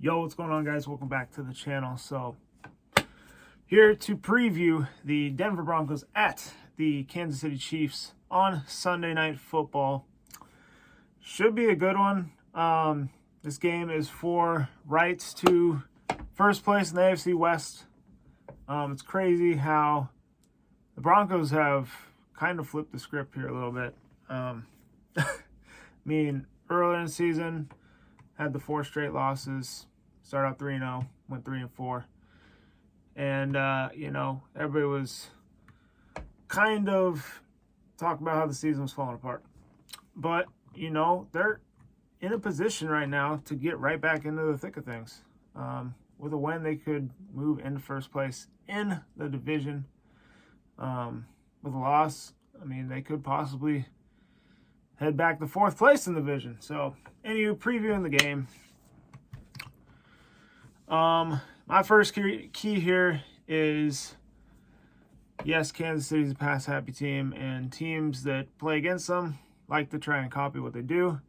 Yo, what's going on, guys? Welcome back to the channel. So here to preview the Denver Broncos at the Kansas City Chiefs on Sunday Night Football. Should be a good one. This game is for rights to first place in the AFC WEST. It's crazy how the Broncos have kind of flipped the script here a little bit. I mean, earlier in the season, had the 4 straight losses, started out 3-0, went 3-4. And, everybody was kind of talking about how the season was falling apart. But, they're in a position right now to get right back into the thick of things. With a win, they could move into first place in the division. With a loss, they could possibly head back to 4th place in the division. So, anyway, previewing the game. My first key here is, yes, Kansas City's a pass-happy team, and teams that play against them like to try and copy what they do.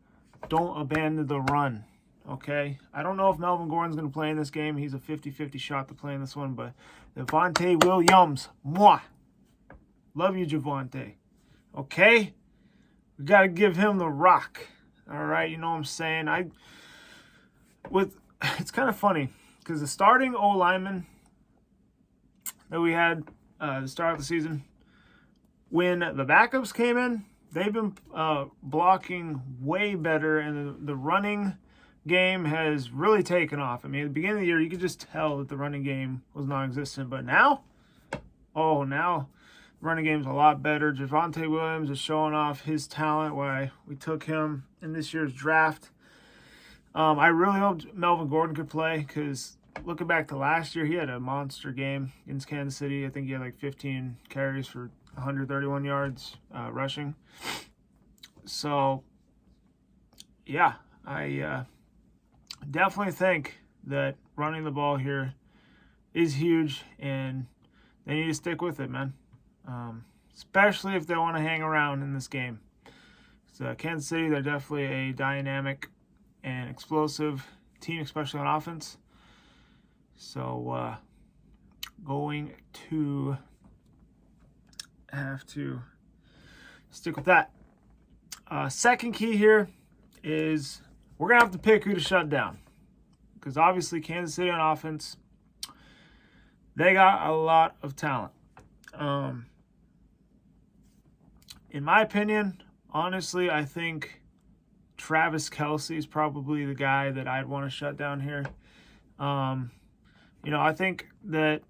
Don't abandon the run, okay? I don't know if Melvin Gordon's going to play in this game. He's a 50-50 shot to play in this one, but Javonte Williams, love you, Javonte, okay? We got to give him the rock, all right? You know what I'm saying? It's kind of funny because the starting O-lineman that we had the start of the season, when the backups came in, they've been blocking way better, and the running game has really taken off. At the beginning of the year, you could just tell that the running game was non-existent, but now, now running game's a lot better. Javonte Williams is showing off his talent, why we took him in this year's draft. I really hoped Melvin Gordon could play because looking back to last year, he had a monster game against Kansas City. I think he had like 15 carries for 131 yards rushing. So, yeah, I definitely think that running the ball here is huge, and they need to stick with it, man. Especially if they want to hang around in this game. So Kansas City, they're definitely a dynamic and explosive team, especially on offense. So going to have to stick with that. Second key here is we're going to have to pick who to shut down. Because obviously Kansas City on offense, they got a lot of talent. In my opinion, honestly, I think Travis Kelce is probably the guy that I'd want to shut down here. I think that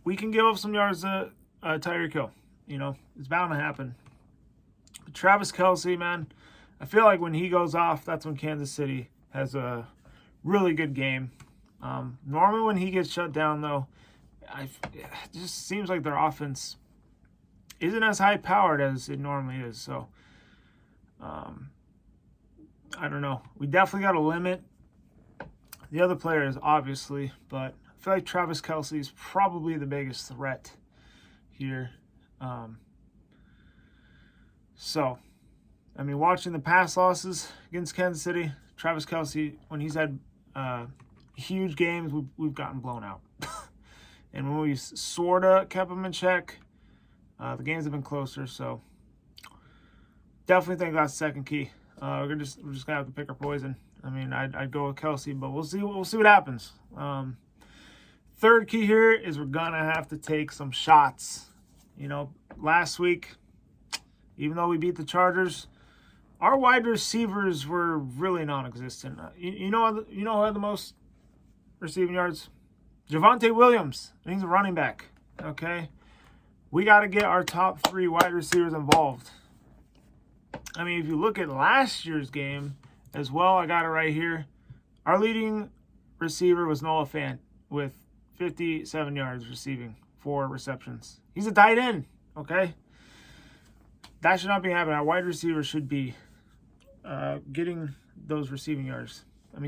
we can give up some yards to Tyreek Hill. It's bound to happen. But Travis Kelce, man, I feel like when he goes off, that's when Kansas City has a really good game. Normally when he gets shut down, though, it just seems like their offense isn't as high-powered as it normally is. So, I don't know. We definitely got to limit the other players, obviously, but I feel like Travis Kelce is probably the biggest threat here. Watching the pass losses against Kansas City, Travis Kelce, when he's had huge games, we've gotten blown out. And when we sort of kept him in check, the games have been closer, so definitely think that's the second key. We're just gonna have to pick our poison. I'd go with Kelce, but we'll see what happens. Third key here is we're gonna have to take some shots. Last week, even though we beat the Chargers, our wide receivers were really non-existent. You know who had the most receiving yards? Javonte Williams. He's a running back. Okay. We got to get our top 3 wide receivers involved. If you look at last year's game as well, I got it right here. Our leading receiver was Noah Fant with 57 yards receiving, 4 receptions. He's a tight end, okay? That should not be happening. Our wide receiver should be getting those receiving yards.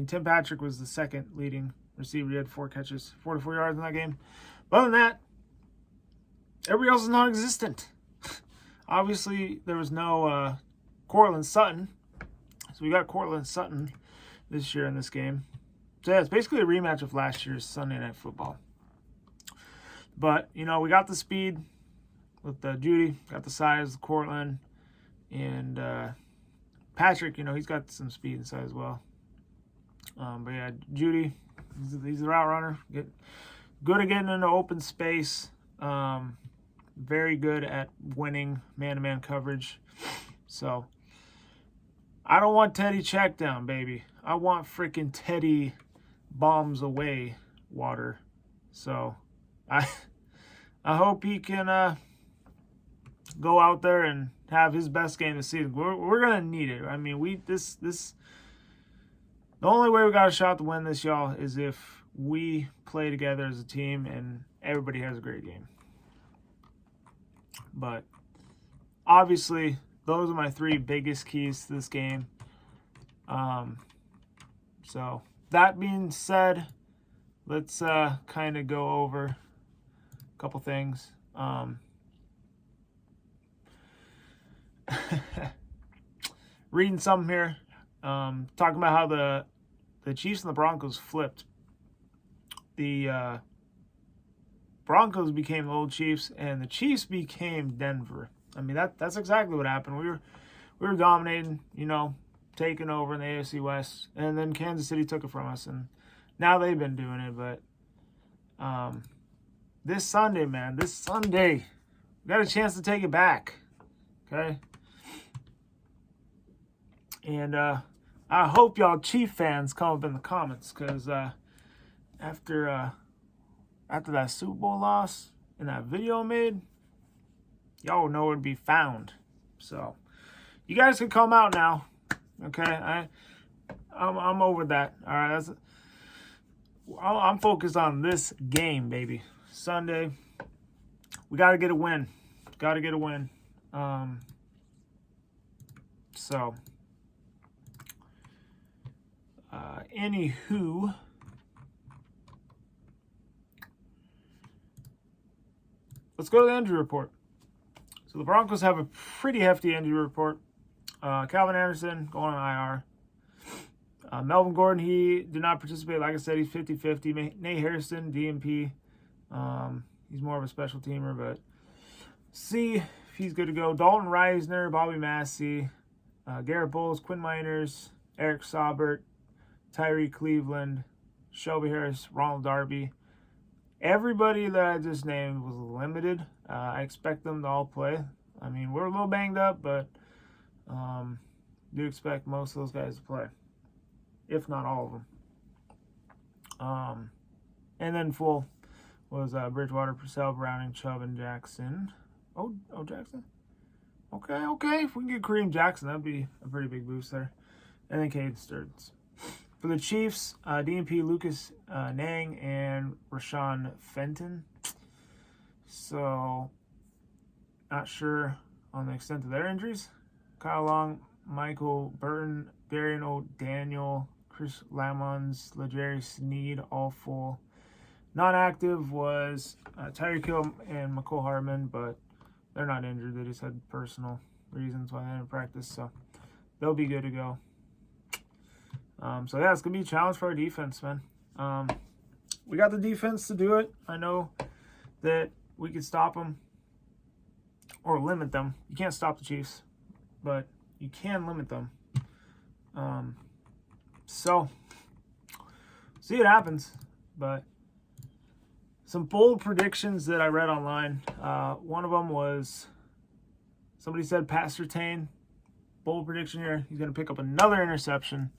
Tim Patrick was the second leading receiver. He had 4 catches, 44 yards in that game. But other than that, everybody else is non-existent. Obviously, there was no Cortland Sutton. So we got Cortland Sutton this year in this game. So yeah, it's basically a rematch of last year's Sunday Night Football. But, we got the speed with Judy, got the size, Cortland, and Patrick, he's got some speed inside as well. But yeah, Judy, he's a route runner. Good at getting into open space. Very good at winning man-to-man coverage. So, I don't want Teddy check down, baby. I want freaking Teddy bombs away water. So, I hope he can go out there and have his best game this season. We're gonna need it. I mean, the only way we got a shot to win this, y'all, is if we play together as a team and everybody has a great game. But obviously, those are my 3 biggest keys to this game. So that being said, let's kind of go over a couple things. Reading something here, talking about how the Chiefs and the Broncos flipped. The Broncos became the old Chiefs, and the Chiefs became Denver. I mean, that's exactly what happened. We were dominating, taking over in the AFC West, and then Kansas City took it from us, and now they've been doing it. But this Sunday, we got a chance to take it back. Okay? And I hope y'all Chief fans come up in the comments, because after that Super Bowl loss and that video I made, y'all know where to be found. So you guys can come out now. Okay, I'm over that. All right, I'm focused on this game, baby. Sunday, we got to get a win. Anywho, let's go to the injury report. So the Broncos have a pretty hefty injury report. Calvin Anderson going on IR. Melvin Gordon, he did not participate. Like I said, he's 50-50. Nate Harrison, DMP. He's more of a special teamer, but see if he's good to go. Dalton Reisner, Bobby Massey, Garrett Bowles, Quinn Miners, Eric Saubert, Tyree Cleveland, Shelby Harris, Ronald Darby. Everybody that I just named was limited. I expect them to all play. I mean, we're a little banged up, but do expect most of those guys to play, if not all of them. And then full was Bridgewater, Purcell, Browning, Chubb, and Jackson. Oh, Jackson? Okay. If we can get Kareem Jackson, that'd be a pretty big boost there. And then Caden Stearns. For the Chiefs, DMP, Lucas Nang, and Rashawn Fenton. So, not sure on the extent of their injuries. Kyle Long, Michael Burton, Darian O'Daniel, Chris Lamons, LeJerry Sneed, all full. Non-active was Tyreek Hill and McCole Hardman, but they're not injured. They just had personal reasons why they didn't practice, so they'll be good to go. So yeah, it's going to be a challenge for our defense, man. We got the defense to do it. I know that we could stop them or limit them. You can't stop the Chiefs, but you can limit them. So, see what happens. But some bold predictions that I read online. One of them was somebody said Pat Surtain. Bold prediction here. He's going to pick up another interception.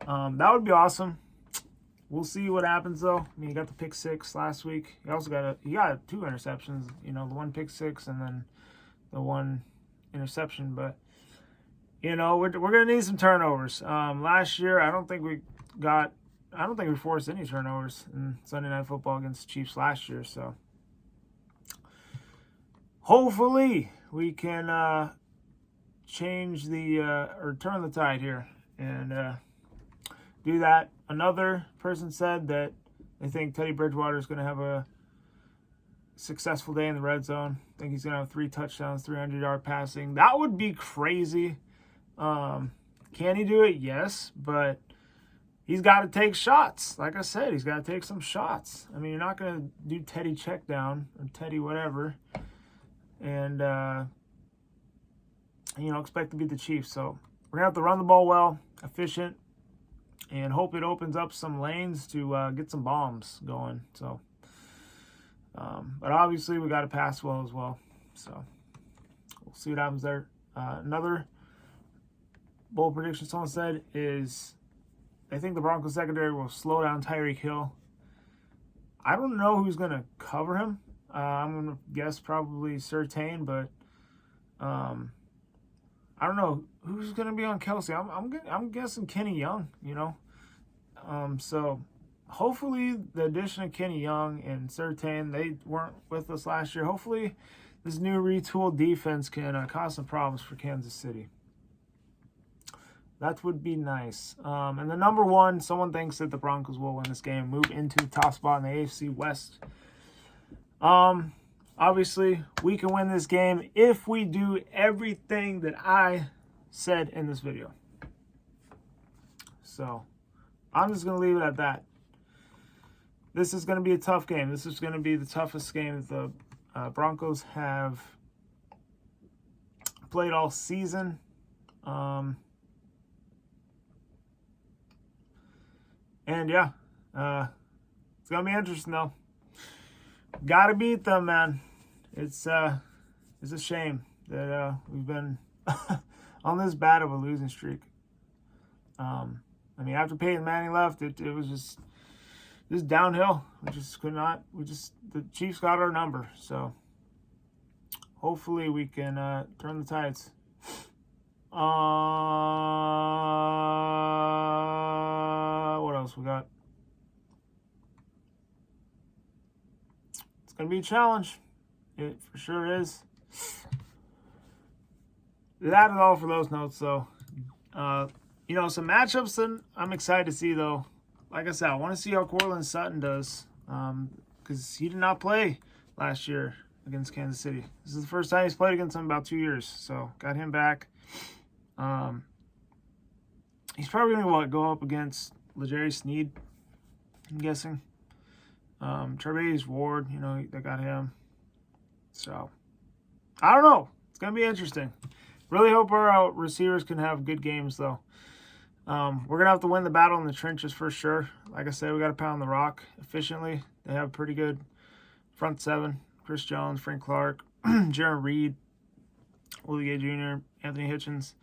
That would be awesome. We'll see what happens, though. I mean, he got the pick 6 last week. He also got 2 interceptions. The one pick 6 and then the one interception. But we're gonna need some turnovers. Last year, I don't think we forced any turnovers in Sunday Night Football against the Chiefs last year. So hopefully we can change or turn the tide here and do that. Another person said that they think Teddy Bridgewater is going to have a successful day in the red zone. I think he's going to have 3 touchdowns, 300-yard passing. That would be crazy. Can he do it? Yes, but he's got to take shots. Like I said, he's got to take some shots. I mean, you're not going to do Teddy check down or Teddy whatever and, expect to beat the Chiefs. So we're going to have to run the ball well, efficient, and hope it opens up some lanes to get some bombs going. So, but obviously we got to pass well as well. So we'll see what happens there. Another bold prediction someone said is they think the Broncos secondary will slow down Tyreek Hill. I don't know who's going to cover him. I'm going to guess probably Surtain, but I don't know who's going to be on Kelsey. I'm guessing Kenny Young, So hopefully the addition of Kenny Young and Surtain, they weren't with us last year. Hopefully this new retooled defense can cause some problems for Kansas City. That would be nice. And the number one, someone thinks that the Broncos will win this game, move into the top spot in the AFC West. Obviously, we can win this game if we do everything that I said in this video. So, I'm just going to leave it at that. This is going to be a tough game. This is going to be the toughest game that the Broncos have played all season. And yeah, it's going to be interesting though. Got to beat them, man. It's a shame that we've been on this bad of a losing streak. I mean, after Peyton Manning left, it was just downhill. We just could not. The Chiefs got our number. So hopefully we can turn the tides. What else we got? It's going to be a challenge. It for sure is. That is all for those notes, though. Some matchups that I'm excited to see, though. Like I said, I want to see how Courtland Sutton does because he did not play last year against Kansas City. This is the first time he's played against them in about 2 years, so got him back. He's probably going to go up against L'Jarius Sneed, I'm guessing. Tre'Davious Ward, they got him. So, I don't know. It's going to be interesting. Really hope our receivers can have good games, though. We're going to have to win the battle in the trenches for sure. Like I said, we got to pound the rock efficiently. They have pretty good front seven. Chris Jones, Frank Clark, Jaron Reed, Willie Gay Jr., Anthony Hitchens,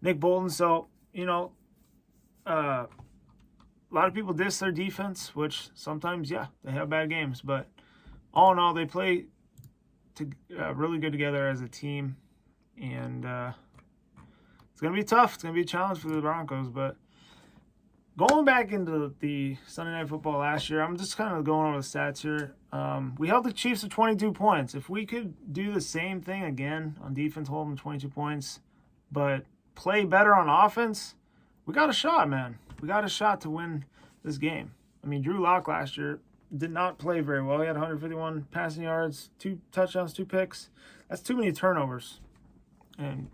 Nick Bolton. So, a lot of people diss their defense, which sometimes, yeah, they have bad games. But all in all, they play really good together as a team. And it's going to be tough. It's going to be a challenge for the Broncos. But going back into the Sunday Night Football last year, I'm just kind of going over the stats here. We held the Chiefs to 22 points. If we could do the same thing again on defense, hold them to 22 points, but play better on offense, we got a shot, man. We got a shot to win this game. I mean, Drew Lock last year did not play very well. He had 151 passing yards, 2 touchdowns, 2 picks. That's too many turnovers. And,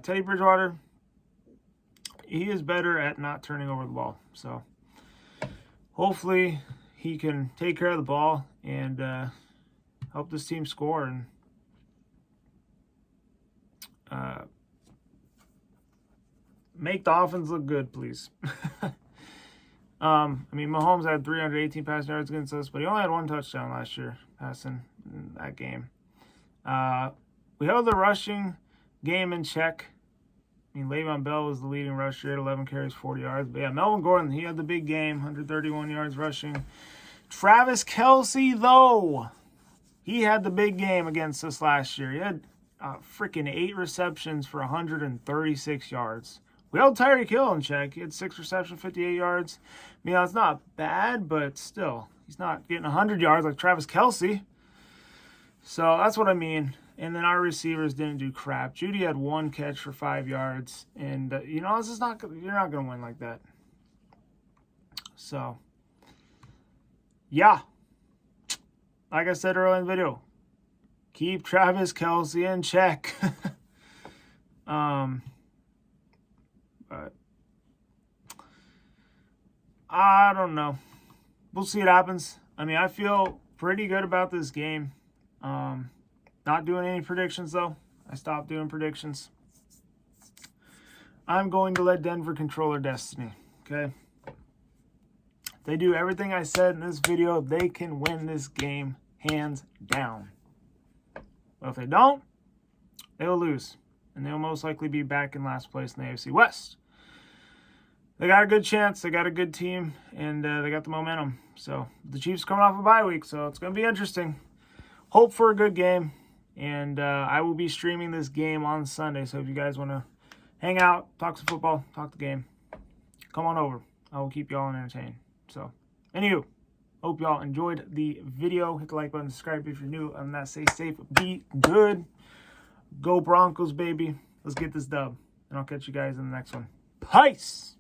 Teddy Bridgewater, he is better at not turning over the ball. So, hopefully he can take care of the ball and help this team score and make the offense look good, please. Mahomes had 318 passing yards against us, but he only had 1 touchdown last year passing in that game. We held the rushing game in check. Le'Veon Bell was the leading rusher at 11 carries, 40 yards. But yeah, Melvin Gordon, he had the big game, 131 yards rushing. Travis Kelce, though, he had the big game against us last year. He had freaking 8 receptions for 136 yards. We held Tyreek Hill in check. He had 6 receptions, 58 yards. It's not bad, but still, he's not getting 100 yards like Travis Kelce. So that's what I mean. And then our receivers didn't do crap. Judy had 1 catch for 5 yards. And, this is not, you're not going to win like that. So, yeah. Like I said earlier in the video, keep Travis Kelce in check. But I don't know. We'll see what happens. I mean, I feel pretty good about this game. Not doing any predictions, though. I stopped doing predictions. I'm going to let Denver control their destiny, okay? If they do everything I said in this video, they can win this game hands down. But if they don't, they'll lose. And they'll most likely be back in last place in the AFC West. They got a good chance. They got a good team. And they got the momentum. So the Chiefs coming off a bye week. So it's going to be interesting. Hope for a good game. And I will be streaming this game on Sunday. So if you guys want to hang out, talk some football, talk the game, come on over. I will keep y'all entertained. So, anywho, hope y'all enjoyed the video. Hit the like button, subscribe if you're new. Other than that, stay safe, be good. Go Broncos, baby. Let's get this dub. And I'll catch you guys in the next one. Peace!